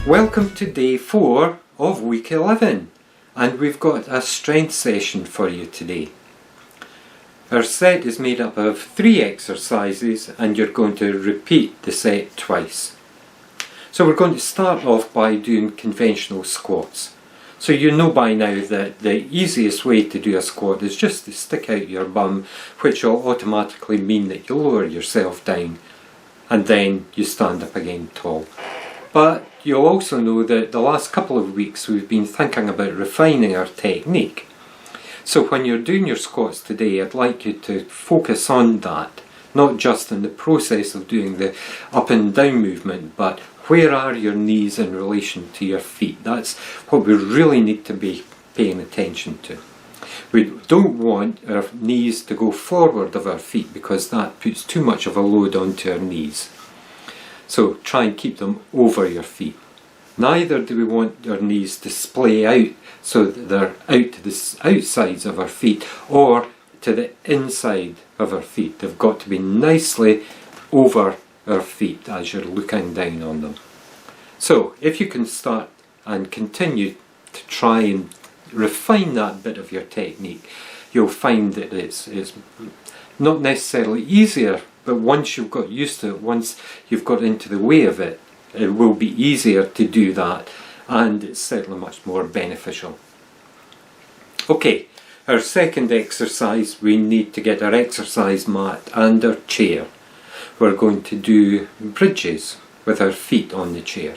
Welcome to day 4 of week 11, and we've got a strength session for you today. Our set is made up of 3 exercises and you're going to repeat the set twice. So we're going to start off by doing conventional squats. So you know by now that the easiest way to do a squat is just to stick out your bum, which will automatically mean that you lower yourself down and then you stand up again tall. But you'll also know that the last couple of weeks we've been thinking about refining our technique. So when you're doing your squats today, I'd like you to focus on that, not just in the process of doing the up and down movement, but where are your knees in relation to your feet? That's what we really need to be paying attention to. We don't want our knees to go forward of our feet because that puts too much of a load onto our knees. So try and keep them over your feet. Neither do we want our knees to splay out so that they're out to the outsides of our feet or to the inside of our feet. They've got to be nicely over our feet as you're looking down on them. So if you can start and continue to try and refine that bit of your technique, you'll find that it's not necessarily easier, but once you've got used to it, once you've got into the way of it, it will be easier to do that, and it's certainly much more beneficial. Okay, our second exercise, we need to get our exercise mat and our chair. We're going to do bridges with our feet on the chair.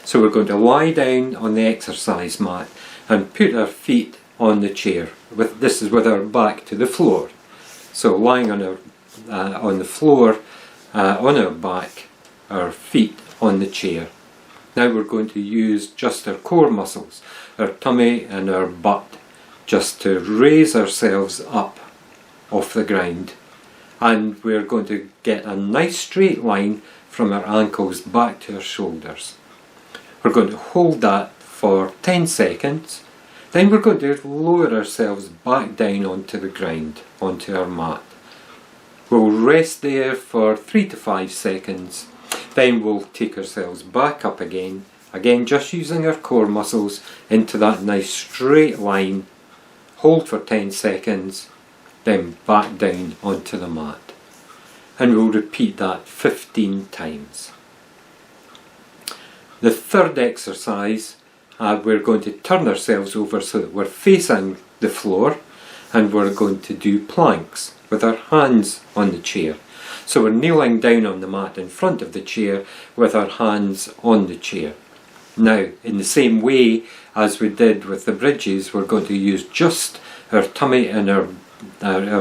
So we're going to lie down on the exercise mat and put our feet on the chair. This is with our back to the floor. So lying on the floor, on our back, our feet on the chair. Now we're going to use just our core muscles, our tummy and our butt, just to raise ourselves up off the ground. And we're going to get a nice straight line from our ankles back to our shoulders. We're going to hold that for 10 seconds. Then we're going to lower ourselves back down onto the ground, onto our mat. We'll rest there for 3 to 5 seconds. Then we'll take ourselves back up again just using our core muscles into that nice straight line. Hold for 10 seconds, then back down onto the mat. And we'll repeat that 15 times. The third exercise, we're going to turn ourselves over so that we're facing the floor, and we're going to do planks with our hands on the chair. So we're kneeling down on the mat in front of the chair with our hands on the chair. Now, in the same way as we did with the bridges, we're going to use just our tummy and our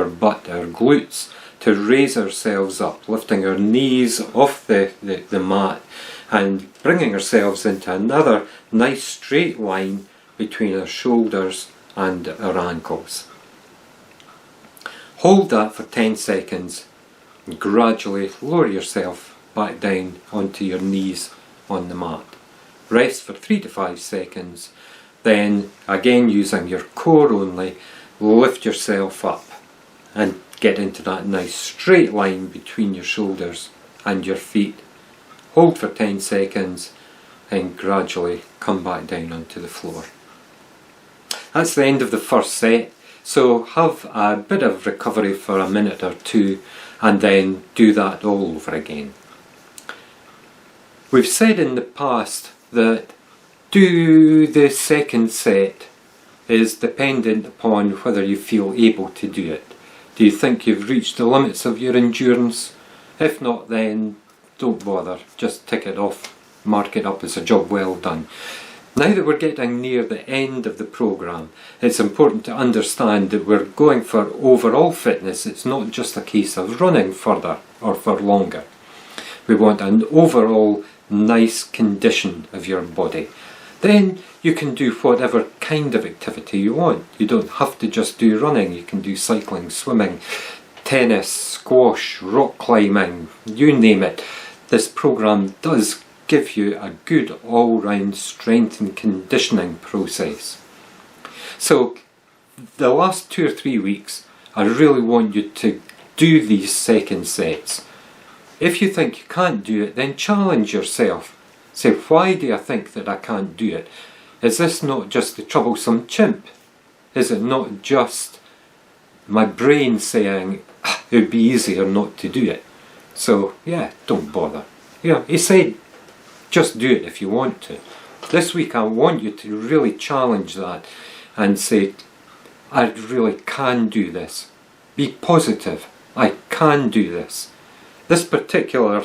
butt, our glutes, to raise ourselves up, lifting our knees off the mat and bringing ourselves into another nice straight line between our shoulders and our ankles. Hold that for 10 seconds and gradually lower yourself back down onto your knees on the mat. Rest for 3 to 5 seconds, then again using your core only, lift yourself up and get into that nice straight line between your shoulders and your feet. Hold for 10 seconds and gradually come back down onto the floor. That's the end of the first set. So have a bit of recovery for a minute or two and then do that all over again. We've said in the past that do the second set is dependent upon whether you feel able to do it. Do you think you've reached the limits of your endurance? If not, then don't bother, just tick it off, mark it up as a job well done. Now that we're getting near the end of the programme, it's important to understand that we're going for overall fitness. It's not just a case of running further or for longer. We want an overall nice condition of your body. Then you can do whatever kind of activity you want. You don't have to just do running. You can do cycling, swimming, tennis, squash, rock climbing, you name it. This programme does give you a good all-round strength and conditioning process. So the last 2 or 3 weeks I really want you to do these second sets. If you think you can't do it, then challenge yourself. Say, why do I think that I can't do it? Is this not just the troublesome chimp? Is it not just my brain saying it would be easier not to do it? So yeah, don't bother. He said just do it if you want to. This week I want you to really challenge that and say, I really can do this. Be positive. I can do this. This particular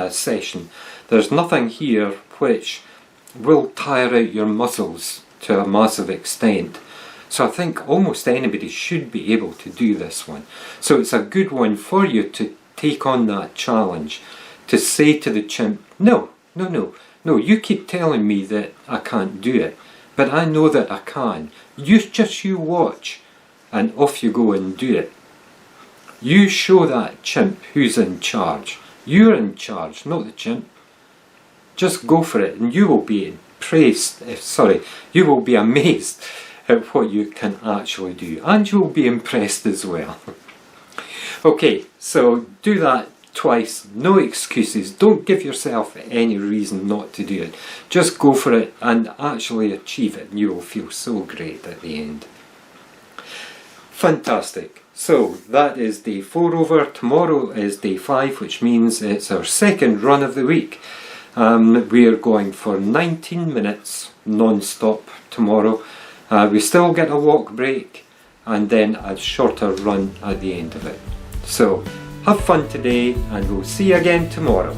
session, there's nothing here which will tire out your muscles to a massive extent. So I think almost anybody should be able to do this one. So it's a good one for you to take on that challenge, to say to the chimp, no, you keep telling me that I can't do it, but I know that I can. You watch, and off you go and do it. You show that chimp who's in charge. You're in charge, not the chimp. Just go for it and you will be you will be amazed at what you can actually do, and you will be impressed as well. Okay, so do that twice, no excuses. Don't give yourself any reason not to do it. Just go for it and actually achieve it, and you will feel so great at the end. Fantastic. So that is day 4 over. Tomorrow is day 5, which means it's our second run of the week. We are going for 19 minutes non-stop tomorrow. We still get a walk break and then a shorter run at the end of it. So have fun today, and we'll see you again tomorrow.